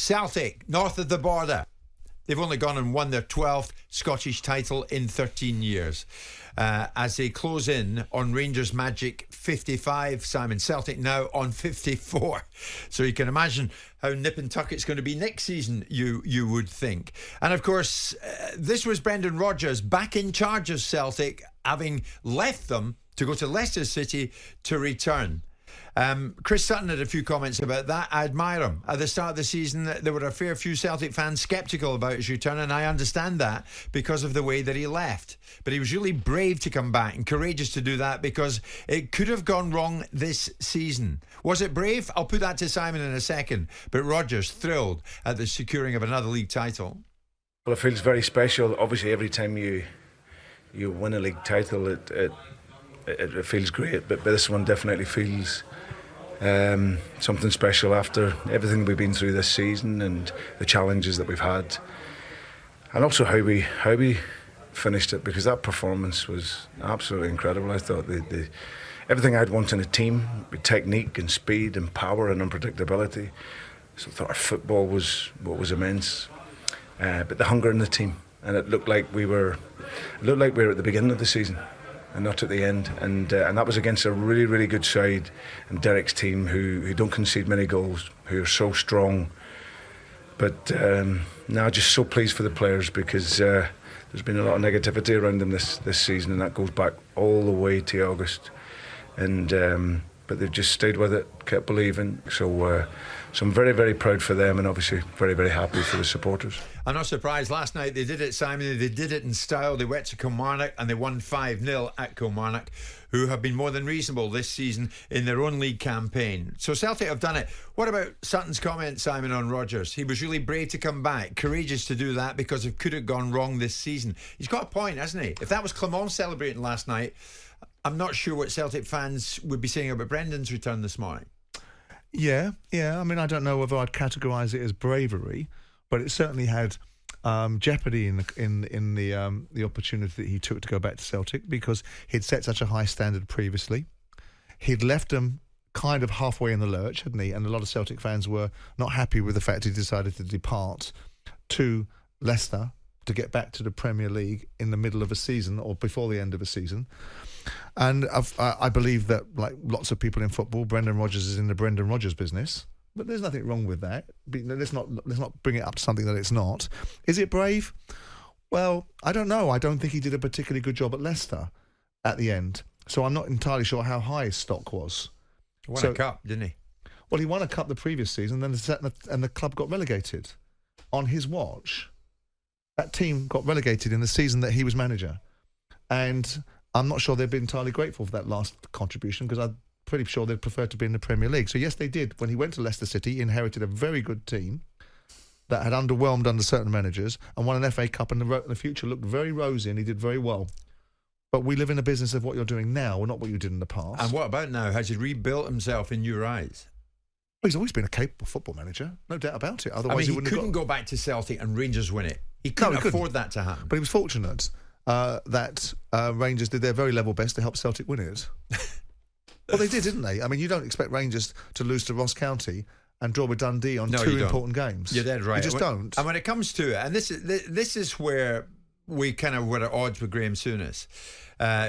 Celtic, north of the border. They've only gone and won their 12th Scottish title in 13 years. As they close in on Rangers' magic 55, Simon. Celtic now on 54. So you can imagine how nip and tuck it's going to be next season, you would think. And of course, this was Brendan Rodgers back in charge of Celtic, having left them to go to Leicester City to return. Chris Sutton had a few comments about that. I admire him. At the start of the season, there were a fair few Celtic fans sceptical about his return, and I understand that because of the way that he left. But he was really brave to come back and courageous to do that, because it could have gone wrong this season. Was it brave? I'll put that to Simon in a second. But Rodgers thrilled at the securing of another league title. Well, it feels very special. Obviously, every time you win a league title, it feels great. But this one definitely feels something special after everything we've been through this season and the challenges that we've had, and also how we finished it, because that performance was absolutely incredible. I thought everything I'd want in a team, with technique and speed and power and unpredictability. So I thought our football was immense, but the hunger in the team, and it looked like we were at the beginning of the season and not at the end, and that was against a really, really good side, and Derek's team who don't concede many goals, who are so strong. But now just so pleased for the players, because there's been a lot of negativity around them this season, and that goes back all the way to August, and but they've just stayed with it, kept believing. So I'm very, very proud for them, and obviously very, very happy for the supporters. I'm not surprised. Last night they did it, Simon. They did it in style. They went to Kilmarnock and they won 5-0 at Kilmarnock, who have been more than reasonable this season in their own league campaign. So Celtic have done it. What about Sutton's comment, Simon, on Rodgers? He was really brave to come back, courageous to do that, because it could have gone wrong this season. He's got a point, hasn't he? If that was Clement celebrating last night, I'm not sure what Celtic fans would be saying about Brendan's return this morning. Yeah. I mean, I don't know whether I'd categorise it as bravery, but it certainly had jeopardy in the opportunity that he took to go back to Celtic, because he'd set such a high standard previously. He'd left them kind of halfway in the lurch, hadn't he? And a lot of Celtic fans were not happy with the fact he decided to depart to Leicester to get back to the Premier League in the middle of a season, or before the end of a season. And I believe that, like lots of people in football, Brendan Rodgers is in the Brendan Rodgers business. But there's nothing wrong with that. Let's not bring it up to something that it's not. Is it brave? Well, I don't know. I don't think he did a particularly good job at Leicester at the end. So I'm not entirely sure how high his stock was. He won a cup, didn't he? Well, he won a cup the previous season, and the club got relegated on his watch. That team got relegated in the season that he was manager, and I'm not sure they've been entirely grateful for that last contribution, because I'm pretty sure they'd prefer to be in the Premier League. So yes, they did. When he went to Leicester City, he inherited a very good team that had underwhelmed under certain managers and won an FA Cup, and the future looked very rosy, and he did very well. But we live in a business of what you're doing now, not what you did in the past. And what about now? Has he rebuilt himself in your eyes? Well, he's always been a capable football manager, no doubt about it. Otherwise, he couldn't go back to Celtic and Rangers win it. He couldn't afford that to happen. But he was fortunate that Rangers did their very level best to help Celtic win it. Well, they did, didn't they? I mean, you don't expect Rangers to lose to Ross County and draw with Dundee on two important games. You're dead right. You just don't. And when it comes to it, and this is where we kind of were at odds with Graham Souness,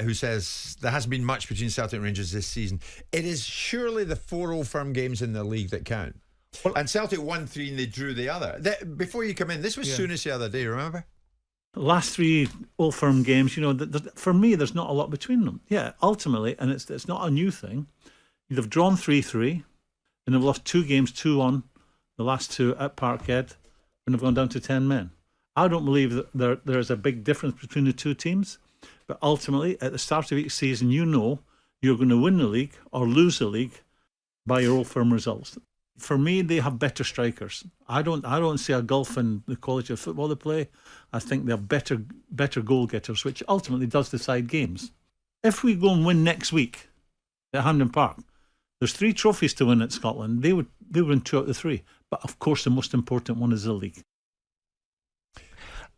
who says there hasn't been much between Celtic and Rangers this season. It is surely the 4 Old Firm games in the league that count. Well, and Celtic won 3 and they drew the other. Before you come in, this was Souness the other day, remember? Last 3 Old Firm games, for me, there's not a lot between them. Yeah, ultimately, and it's not a new thing. They've drawn 3-3, and they've lost 2 games, 2-1, the last 2 at Parkhead, and they've gone down to 10 men. I don't believe that there's a big difference between the 2 teams, but ultimately, at the start of each season, you're going to win the league or lose the league by your Old Firm results. For me, they have better strikers. I don't see a gulf in the quality of football they play. I think they have better goal getters, which ultimately does decide games. If we go and win next week at Hampden Park, there's 3 trophies to win at Scotland. They would win 2 out of the 3. But of course, the most important one is the league.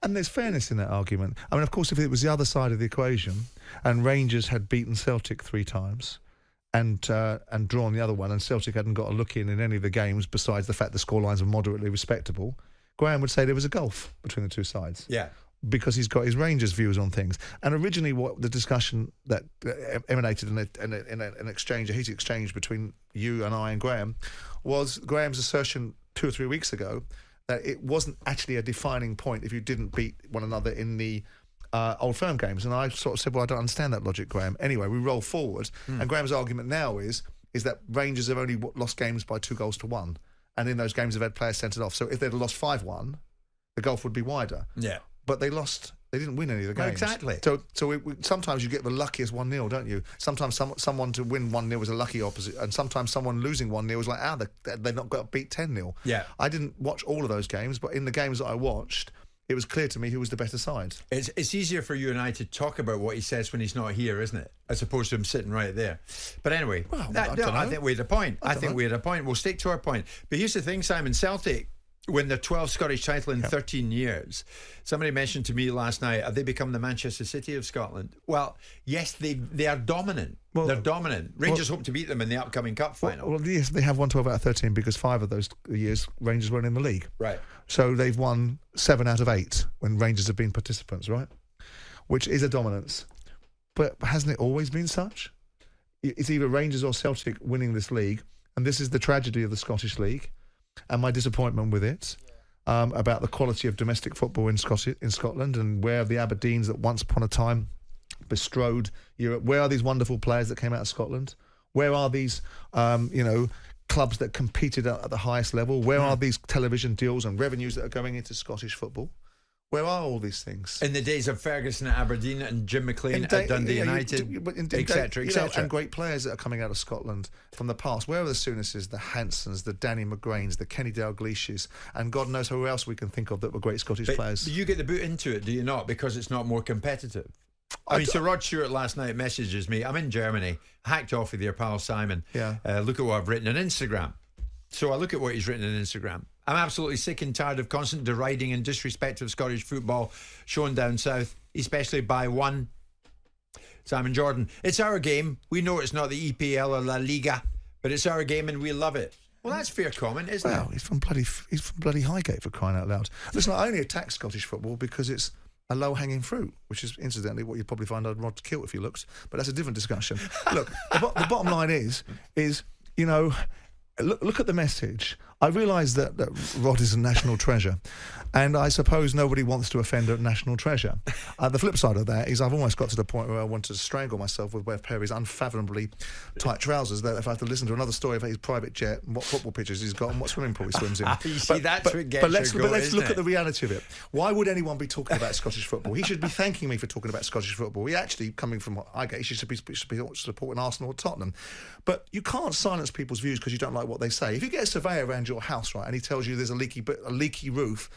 And there's fairness in that argument. I mean, of course, if it was the other side of the equation and Rangers had beaten Celtic 3 times and drawn the other one, and Celtic hadn't got a look in any of the games besides the fact the scorelines were moderately respectable, Graham would say there was a gulf between the two sides. Yeah. Because he's got his Rangers views on things. And originally what the discussion that emanated in an exchange, a heated exchange between you and I and Graham, was Graham's assertion 2 or 3 weeks ago that it wasn't actually a defining point if you didn't beat one another in the Old Firm games. And I sort of said, well, I don't understand that logic, Graham. Anyway, we roll forward, and Graham's argument now is that Rangers have only lost games by 2-1, and in those games they've had players sent off. So if they'd lost 5-1, the gulf would be wider. Yeah. But they lost. They didn't win any of the games. Exactly. So sometimes you get the luckiest 1-0, don't you? Sometimes someone to win 1-0 was a lucky opposite, and sometimes someone losing 1-0 was like, they've not got beat 10-0. Yeah. I didn't watch all of those games, but in the games that I watched, it was clear to me who was the better side. It's easier for you and I to talk about what he says when he's not here, isn't it? As opposed to him sitting right there. But anyway, I think we had a point. We had a point. We'll stick to our point. But here's the thing, Simon. Celtic win their 12th Scottish title in 13 years. Somebody mentioned to me last night, have they become the Manchester City of Scotland? Well, yes, they are dominant. Well, they're dominant. Rangers hope to beat them in the upcoming cup final. Well, yes, they have won 12 out of 13 because 5 of those years Rangers weren't in the league. Right. So they've won 7 out of 8 when Rangers have been participants, right? Which is a dominance. But hasn't it always been such? It's either Rangers or Celtic winning this league, and this is the tragedy of the Scottish League and my disappointment with it, about the quality of domestic football in Scotland, and where the Aberdeens that once upon a time bestrode Europe, where are these wonderful players that came out of Scotland? Where are these, clubs that competed at the highest level? Where are these television deals and revenues that are going into Scottish football? Where are all these things? In the days of Ferguson at Aberdeen and Jim McLean at Dundee United, etc., etc. And great players that are coming out of Scotland from the past. Where are the Souness's, the Hansons, the Danny McGrains, the Kenny Dalglishes, and God knows who else we can think of that were great Scottish players. You get the boot into it, do you not? Because it's not more competitive. I mean, Sir Rod Stewart last night messages me. I'm in Germany, hacked off with your pal Simon. Yeah. Look at what I've written on Instagram. So I look at what he's written on Instagram. I'm absolutely sick and tired of constant deriding and disrespect of Scottish football shown down south, especially by one Simon Jordan. It's our game. We know it's not the EPL or La Liga, but it's our game and we love it. Well, that's fair comment, isn't it? Well, he's from bloody Highgate, for crying out loud. Listen, I only attack Scottish football because it's a low-hanging fruit, which is incidentally what you'd probably find I'd Rod Kilt if you looked, but that's a different discussion. Look, the bottom line is you know, look at the message. I realise that Rod is a national treasure, and I suppose nobody wants to offend a national treasure. The flip side of that is I've almost got to the point where I want to strangle myself with a pair of his unfathomably tight trousers, that if I have to listen to another story about his private jet and what football pitches he's got and what swimming pool he swims in. But let's look at the reality of it. Why would anyone be talking about Scottish football? He should be thanking me for talking about Scottish football. He actually, coming from Highgate, he should be supporting Arsenal or Tottenham. But you can't silence people's views because you don't like what they say. If you get a surveyor around your house, right, and he tells you there's a leaky roof,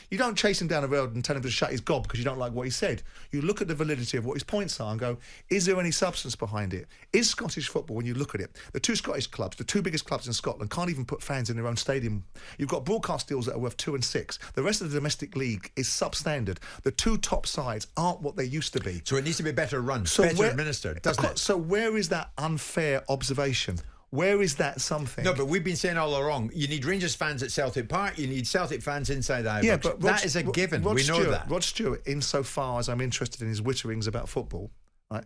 you don't chase him down the road and tell him to shut his gob because you don't like what he said. You look at the validity of what his points are and go, is there any substance behind it? Is Scottish football, when you look at it, the two Scottish clubs, the two biggest clubs in Scotland, can't even put fans in their own stadium. You've got broadcast deals that are worth 2 and 6. The rest of the domestic league is substandard. The two top sides aren't what they used to be. So it needs to be better run, better administered, doesn't it? So where is that unfair observation? Where is that something? No, but we've been saying all along, you need Rangers fans at Celtic Park, you need Celtic fans inside Ibrox. Yeah, but that is a given. We know that. Rod Stewart, insofar as I'm interested in his witterings about football, right,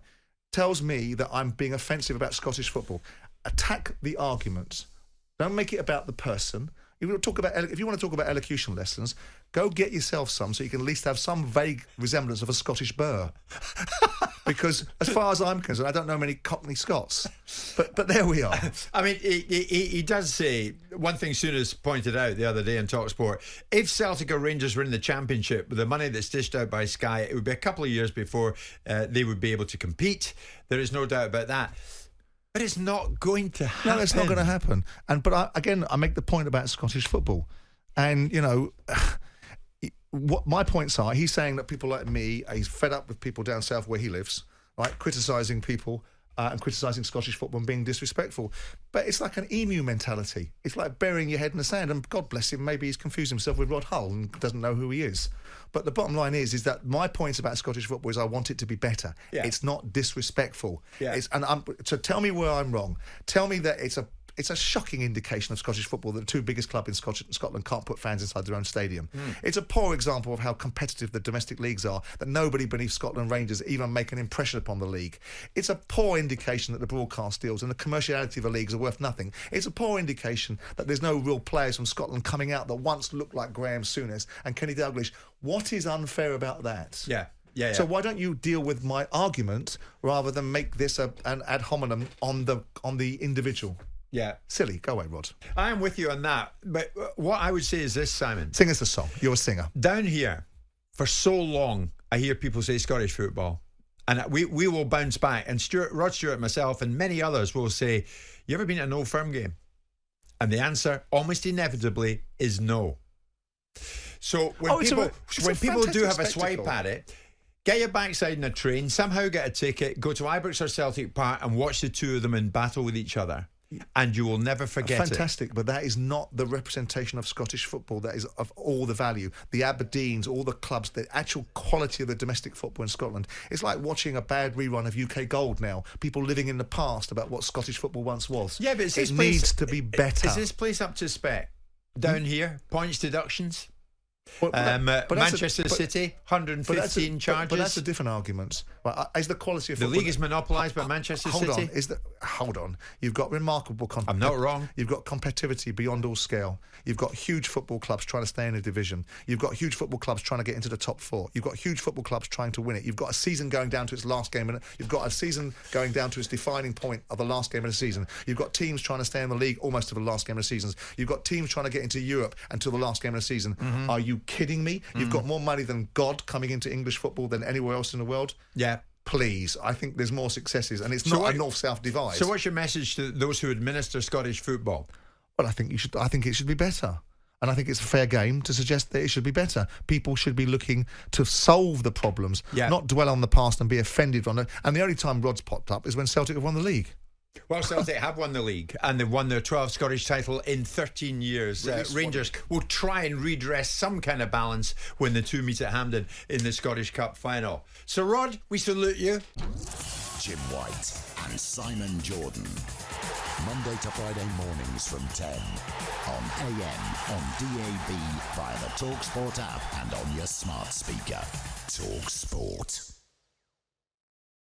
tells me that I'm being offensive about Scottish football. Attack the arguments. Don't make it about the person. If you want to talk about elocution lessons, go get yourself some so you can at least have some vague resemblance of a Scottish burr. Because as far as I'm concerned, I don't know many Cockney Scots. But there we are. I mean, he does say, one thing Souness pointed out the other day on talkSPORT, if Celtic or Rangers were in the Championship with the money that's dished out by Sky, it would be a couple of years before they would be able to compete. There is no doubt about that. But it's not going to happen. No, it's not going to happen. But I make the point about Scottish football. And, you know, what my points are, he's saying that people like me, he's fed up with people down south where he lives, right, criticising people and criticising Scottish football and being disrespectful. But it's like an emu mentality. It's like burying your head in the sand. And God bless him, maybe he's confused himself with Rod Hull and doesn't know who he is. But the bottom line is that my point about Scottish football is I want it to be better. Yeah. It's not disrespectful. Yeah. So tell me where I'm wrong. Tell me that it's a shocking indication of Scottish football that the two biggest clubs in Scotland can't put fans inside their own stadium. It's a poor example of how competitive the domestic leagues are, that nobody beneath Scotland Rangers even make an impression upon the league. It's a poor indication that the broadcast deals and the commerciality of the leagues are worth nothing. It's a poor indication that there's no real players from Scotland coming out that once looked like Graham Souness and Kenny Dalglish. What is unfair about that? Yeah. So why don't you deal with my argument rather than make this an ad hominem on the individual? Yeah. Silly. Go away, Rod. I am with you on that. But what I would say is this, Simon. Sing us a song. You're a singer. Down here, for so long, I hear people say Scottish football. And we will bounce back. And Rod Stewart, myself, and many others will say, you ever been to an Old Firm game? And the answer, almost inevitably, is no. So when people do have a swipe at it, get your backside in a train, somehow get a ticket, go to Ibrox or Celtic Park and watch the two of them in battle with each other. And you will never forget it. Fantastic, but that is not the representation of Scottish football. That is of all the value. The Aberdeens, all the clubs, the actual quality of the domestic football in Scotland. It's like watching a bad rerun of UK Gold now. People living in the past about what Scottish football once was. Yeah, but it needs to be better. Is this place up to spec? Down here, points deductions. But Manchester City, 115 charges. But that's a different argument. Right, is the quality of the football... league is monopolised by Manchester City? Hold on. You've got remarkable... I'm not wrong. You've got competitivity beyond all scale. You've got huge football clubs trying to stay in a division. You've got huge football clubs trying to get into the top four. You've got huge football clubs trying to win it. You've got a season going down to its last game. And you've got a season going down to its defining point of the last game of the season. You've got teams trying to stay in the league almost to the last game of the season. You've got teams trying to get into Europe until the last game of the season. Mm-hmm. Are you kidding me? You've got more money than God coming into English football than anywhere else in the world. Yeah. Please, I think there's more successes, and it's not a north-south divide. So what's your message to those who administer Scottish football? Well, I think it should be better. And I think it's a fair game to suggest that it should be better. People should be looking to solve the problems, not dwell on the past and be offended on it. And the only time Rod's popped up is when Celtic have won the league. Well, Celtic have won the league and they've won their 12th Scottish title in 13 years. Rangers will try and redress some kind of balance when the two meet at Hampden in the Scottish Cup final. Sir Rod, we salute you. Jim White and Simon Jordan. Monday to Friday mornings from 10 on AM, on DAB, via the talkSPORT app and on your smart speaker. talkSPORT.